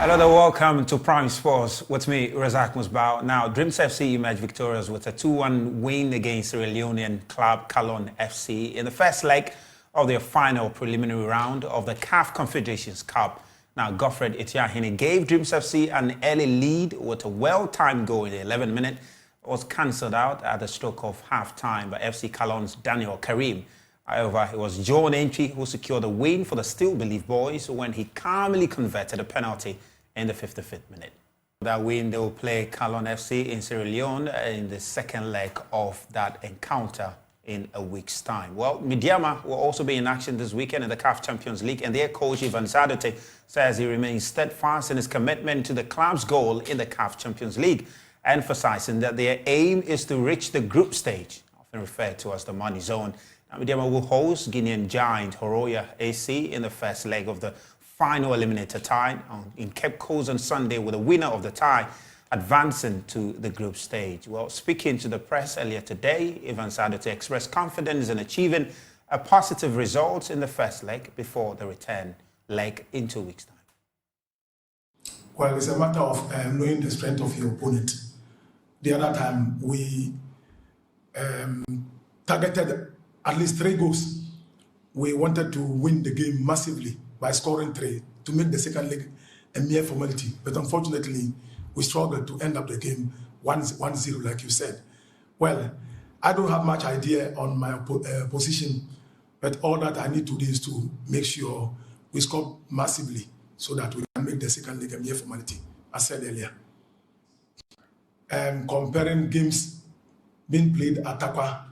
Hello there, welcome to Prime Sports with me, Razak Musbao. Now, Dreams FC emerged victorious with a 2-1 win against Sierra Leonean club Calon FC in the first leg of their final preliminary round of the CAF Confederations Cup. Now, Godfred Etiahene gave Dreams FC an early lead with a well-timed goal in the 11th minute. It was cancelled out at the stroke of half-time by FC Calon's Daniel Karim. However, it was John Entry who secured the win for the Still Believe boys when he calmly converted a penalty in the 55th minute. That win, they will play Calon FC in Sierra Leone in the second leg of that encounter in a week's time. Well, Medeama will also be in action this weekend in the CAF Champions League, and their coach Ivan Zadote says he remains steadfast in his commitment to the club's goal in the CAF Champions League, emphasizing that their aim is to reach the group stage, often referred to as the money zone. Medeama will host Guinean giant Horoya AC in the first leg of the final eliminator tie in Cape Coast on Sunday, with the winner of the tie advancing to the group stage. Well, speaking to the press earlier today, Ivan Zadote expressed confidence in achieving a positive result in the first leg before the return leg in 2 weeks' time. Well, it's a matter of knowing the strength of your opponent. The other time, we targeted at least 3 goals. We wanted to win the game massively by scoring 3 to make the second leg a mere formality. But unfortunately, we struggled to end up the game 1-0, like you said. Well, I don't have much idea on my position, but all that I need to do is to make sure we score massively so that we can make the second leg a mere formality, as I said earlier. Comparing games being played at Takwa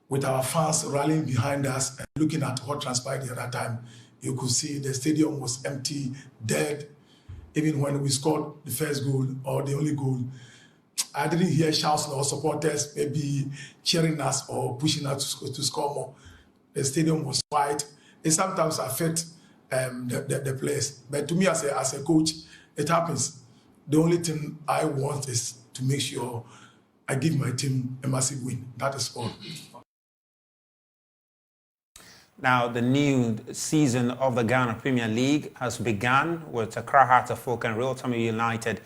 with our fans rallying behind us and looking at what transpired the other time, you could see the stadium was empty, dead. Even when we scored the first goal or the only goal, I didn't hear shouts or supporters maybe cheering us or pushing us to score more. The stadium was quiet. It sometimes affects the players. But to me, as a coach, it happens. The only thing I want is to make sure I give my team a massive win. That is all. Now, the new season of the Ghana Premier League has begun with Accra Heart of Oak and Real Tamale United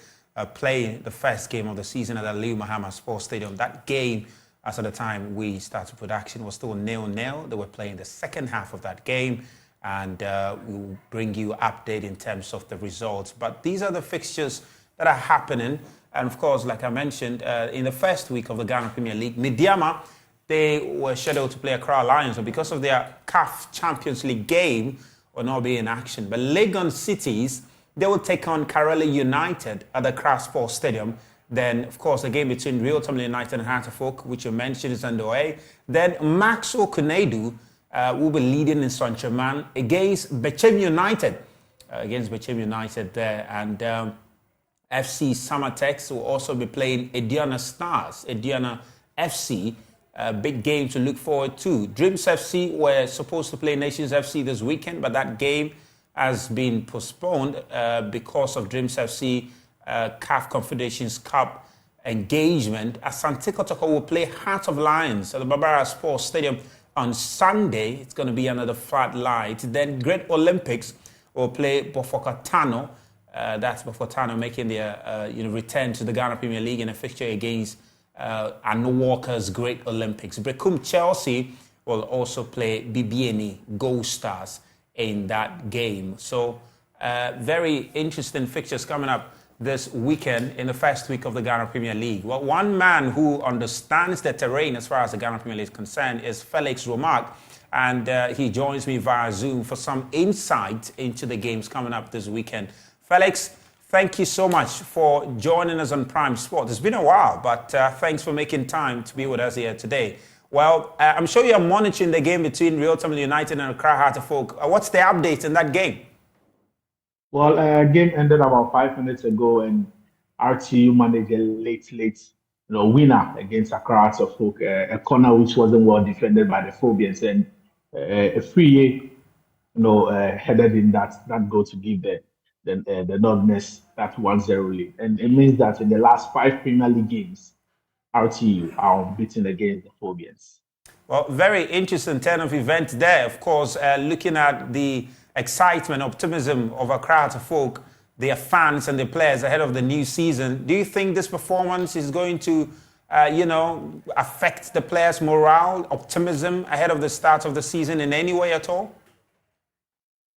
playing the first game of the season at the Aliu Mahama Sports Stadium. That game, as at the time we started production, was still 0-0. They were playing the second half of that game, and we'll bring you update in terms of the results. But these are the fixtures that are happening. And of course, like I mentioned, in the first week of the Ghana Premier League, Medeama, they were scheduled to play Accra Lions, but because of their CAF Champions League game, will not be in action. But Legon Cities, they will take on Karela United at the Accra Sports Stadium. Then, of course, the game between Real Tamale United and Heart of Oak, which you mentioned, is underway. Then Maxwell Kunedu will be leading in Saint-Germain against Bechem United. There. And FC Samatex will also be playing Ediana Stars, Ediana FC. Big game to look forward to. Dreams FC were supposed to play Nations FC this weekend, but that game has been postponed because of Dreams FC CAF Confederations Cup engagement. Asante Kotoko will play Heart of Lions at the Barbara Sports Stadium on Sunday. It's going to be another flat light. Then Great Olympics will play Bofokatano. That's Bofokatano making their return to the Ghana Premier League in a fixture against and Walker's Great Olympics. Brekum Chelsea will also play BBNE Gold Stars in that game. So very interesting fixtures coming up this weekend in the first week of the Ghana Premier League. Well, one man who understands the terrain as far as the Ghana Premier League is concerned is Felix Romark, and he joins me via Zoom for some insight into the games coming up this weekend. Felix, thank you so much for joining us on Prime Sports. It's been a while, but thanks for making time to be with us here today. Well, I'm sure you're monitoring the game between Real Tamale United and Accra Heart of Oak. What's the update in that game? Well, game ended about 5 minutes ago, and RTU managed a late, winner against Accra Heart of Oak, a corner which wasn't well defended by the Phobians, and a free, headed in that goal to give the Northerners that 1-0 lead. And it means that in the last 5 Premier League games, RTU are unbeaten against the Phobians. Well, very interesting turn of events there. Of course, looking at the excitement, optimism of Accra Heart of Oak their fans and the players ahead of the new season. Do you think this performance is going to, affect the players' morale, optimism ahead of the start of the season in any way at all?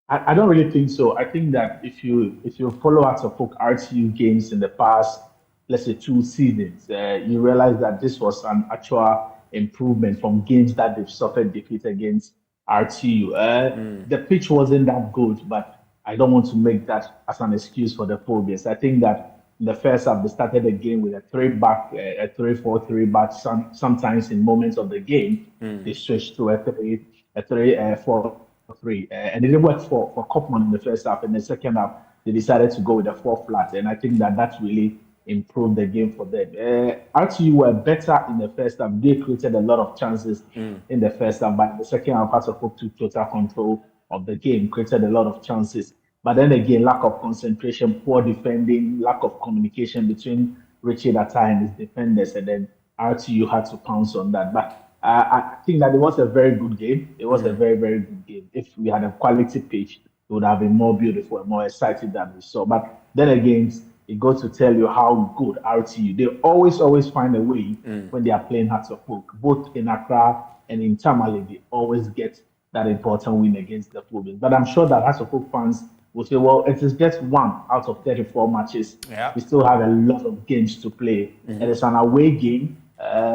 I don't really think so. I think that if you follow Hearts of Oak RTU games in the past, let's say 2 seasons, you realize that this was an actual improvement from games that they've suffered defeat against RTU. The pitch wasn't that good, but I don't want to make that as an excuse for the phobias. I think that in the first half, they started the game with a 3-back, a 3-4-3 back. Sometimes in moments of the game, they switched to a 3-4-3. And it didn't work for Kopman in the first half. In the second half, they decided to go with a 4-flat. And I think that really improved the game for them. RTU were better in the first half. They created a lot of chances in the first half. But in the second half, Hearts of Oak took total control of the game, created a lot of chances. But then again, lack of concentration, poor defending, lack of communication between Richard Atai and his defenders. And then RTU had to pounce on that. But I think that it was a very good game. It was a very, very good game. If we had a quality pitch, it would have been more beautiful and more exciting than we saw. But then again, it goes to tell you how good RTU. They always find a way when they are playing Hearts of Oak. Both in Accra and in Tamale, they always get that important win against the Phobians. But I'm sure that Hearts of Oak fans will say, well, it is just 1 out of 34 matches. Yeah. We still have a lot of games to play. And it's an away game.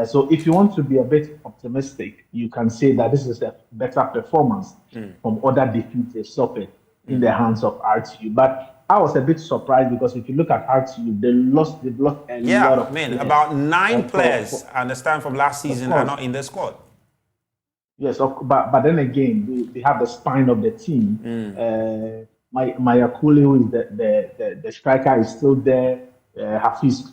So if you want to be a bit optimistic, you can say that this is a better performance from other defeats they suffered in the hands of RTU. But I was a bit surprised because if you look at RTU, they've lost a lot of players. About 9 players, I understand, from last season are not in the squad. Yes, but then again, they have the spine of the team. Mayakuli, who is the striker, is still there. Hafiz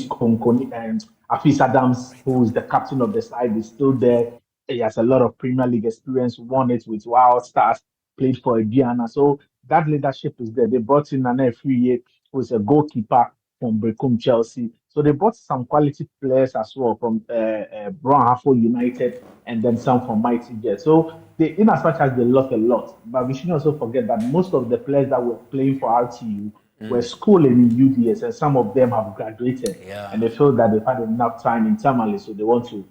Konkoni and Hafiz Adams, who is the captain of the side, is still there. He has a lot of Premier League experience, won it with Wild Stars, played for Indiana. So that leadership is there. They brought in Nana Friye, who is a goalkeeper from Brecum Chelsea. So they brought some quality players as well from Brown Hartford United and then some from Mighty Jets. So in as much as they lost a lot, but we shouldn't also forget that most of the players that were playing for RTU were schooling in UDS, and some of them have graduated, and they feel that they've had enough time in Tamale, so they want to,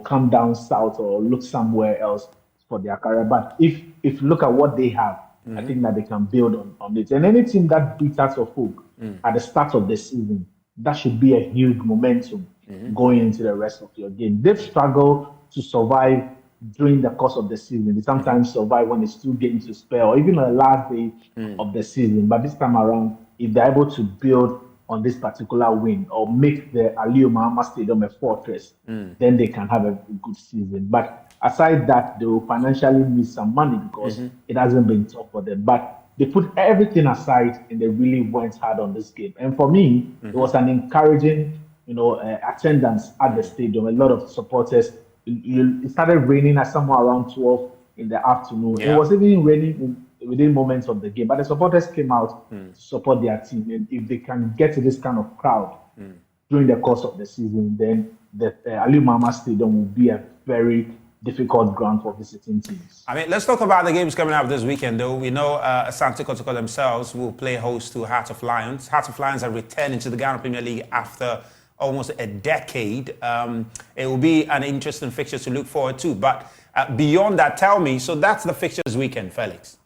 come down south or look somewhere else for their career. But if you look at what they have, I think that they can build on it. And any team that beats Hearts of Oak at the start of the season, that should be a huge momentum going into the rest of your game. They've struggled to survive during the course of the season. They sometimes survive when it's 2 games to spare or even on the last day of the season. But this time around, if they're able to build on this particular win or make the Aliyu Mahama Stadium a fortress, then they can have a good season. But aside that, they will financially miss some money because it hasn't been tough for them. But they put everything aside and they really went hard on this game. And for me, it was an encouraging, attendance at the stadium. A lot of supporters. It started raining at somewhere around 12 in the afternoon. It was even raining within moments of the game, but the supporters came out to support their team. And if they can get to this kind of crowd during the course of the season, then the Aliyu Mahama Stadium will be a very difficult ground for visiting teams. I mean, let's talk about the games coming up this weekend, though. We know Asante Kotoko themselves will play host to Heart of Lions. Heart of Lions are returning to the Ghana Premier League after almost a decade. It will be an interesting fixture to look forward to. But beyond that, tell me, so that's the fixture this weekend, Felix.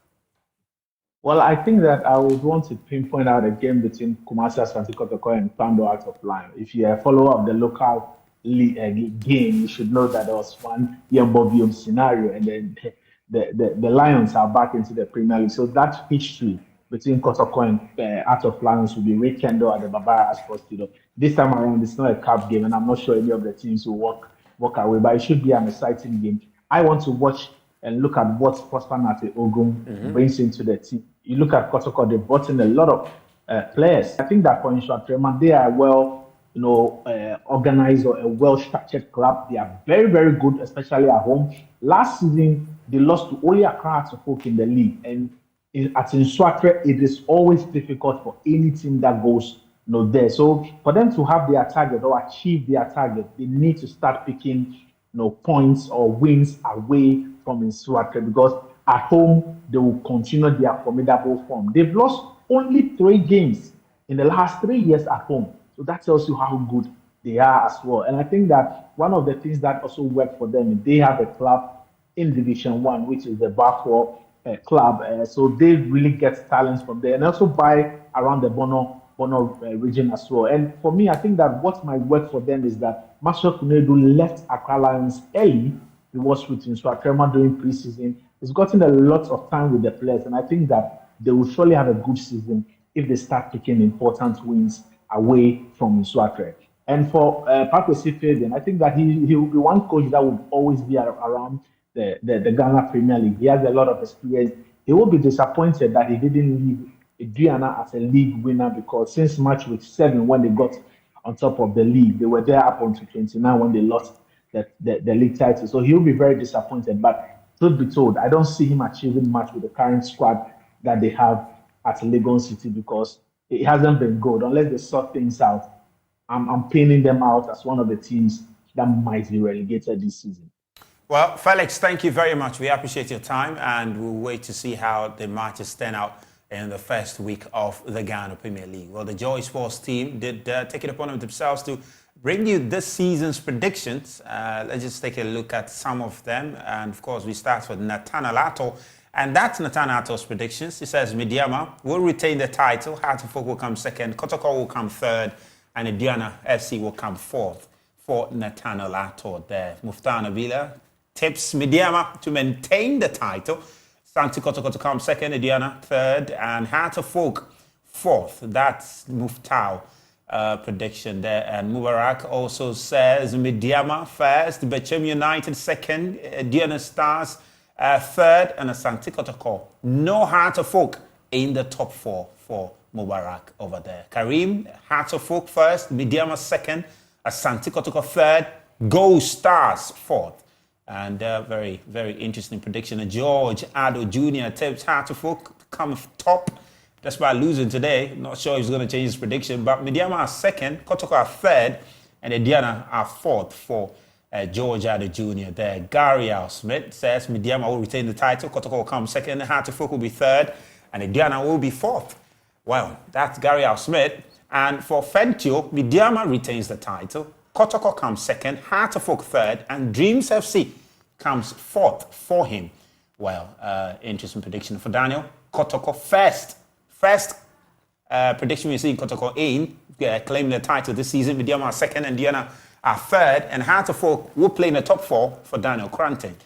Well, I think that I would want to pinpoint out a game between Kumasi Asante Kotoko and Pando Heart of Lion. If you're a follower of the local game, you should know that there was one Yembobium scenario, and then the Lions are back into the Premier League. So that history between Kotoko and Heart of Lions will be rekindled at the Babara Sports Stadium. This time around, it's not a cup game, and I'm not sure any of the teams will walk away, but it should be an exciting game. I want to watch and look at what Prosper Nate Ogum brings into the team. You look at Kotoko, they brought in a lot of players. I think that for Insuatrema, they are well, organized or a well-structured club. They are very, very good, especially at home. Last season, they lost to only Accra Hearts of Oak in the league, and at Insuatre, it is always difficult for any team that goes there. So for them to have their target or achieve their target, they need to start picking points or wins away from Insuatre, because at home they will continue their formidable form. They've lost only 3 games in the last 3 years at home. So that tells you how good they are as well. And I think that one of the things that also worked for them, they have a club in Division One, which is the Barfour club. So they really get talents from there, and also buy around the Bono region as well. And for me, I think that what might work for them is that Marcel Kunedu left Accra Lions early. He was with Nsuatrema during preseason. He's gotten a lot of time with the players, and I think that they will surely have a good season if they start picking important wins away from Nsuatre. And for Pakwesi Fabian, I think that he will be one coach that would always be around the Ghana Premier League. He has a lot of experience. He will be disappointed that he didn't leave Adriana as a league winner, because since match week 7, when they got on top of the league, they were there up until 29 when they lost the league title. So he'll be very disappointed. But truth be told, I don't see him achieving much with the current squad that they have at Legon City, because it hasn't been good unless they sort things out. I'm pinning them out as one of the teams that might be relegated this season. Well, Felix, thank you very much. We appreciate your time, and we'll wait to see how the matches turn out in the first week of the Ghana Premier League. Well, the Joy Sports team did take it upon themselves to bring you this season's predictions. Let's just take a look at some of them. And of course, we start with Nathaniel Atto. And that's Nathaniel Atto's predictions. He says Medeama will retain the title, Hartlepool will come second, Kotoko will come third, and Indiana FC will come fourth for Nathaniel Atto there. Muftar Nabila tips Medeama to maintain the title, Santi Kotoko to come second, Indiana third, and Hartlepool fourth. That's Muftar prediction there. And Mubarak also says Medeama first, Bechem United second, Indiana Stars third, and Asante Kotoko. No Hartlepool in the top 4 for Mubarak over there. Karim, Hartlepool first, Medeama second, Asante Kotoko third, Go Stars fourth. And very, very interesting prediction. George Ado Jr. tips Hartlepool to come top despite losing today. Not sure if he's going to change his prediction, but Medeama are second, Kotoko are third, and Indiana are fourth for George Ado Jr. there. Gary Al Smith says Medeama will retain the title, Kotoko will come second, Hartlepool will be third, and Indiana will be fourth. Well, that's Gary Al Smith. And for Fentio, Medeama retains the title, Kotoko comes second, Hartlepool third, and Dreams FC comes fourth for him. Well, interesting prediction for Daniel. Kotoko first. First prediction we're seeing Kotoko in, claiming the title this season. Medeama are second, and Indiana are third, and Hartlepool will play in the top 4 for Daniel Cranton.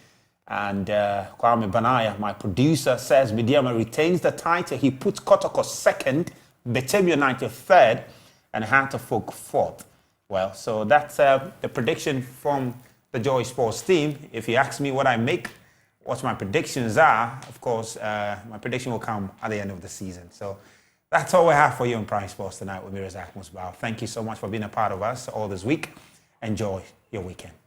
And Kwame Banaya, my producer, says Medeama retains the title. He puts Kotoko second, Bechem United third, and Hartlepool fourth. Well, so that's the prediction from the Joy Sports team. If you ask me what I make, what my predictions are, of course, my prediction will come at the end of the season. So that's all we have for you on Prime Sports tonight with me, Razak Musbao. Thank you so much for being a part of us all this week. Enjoy your weekend.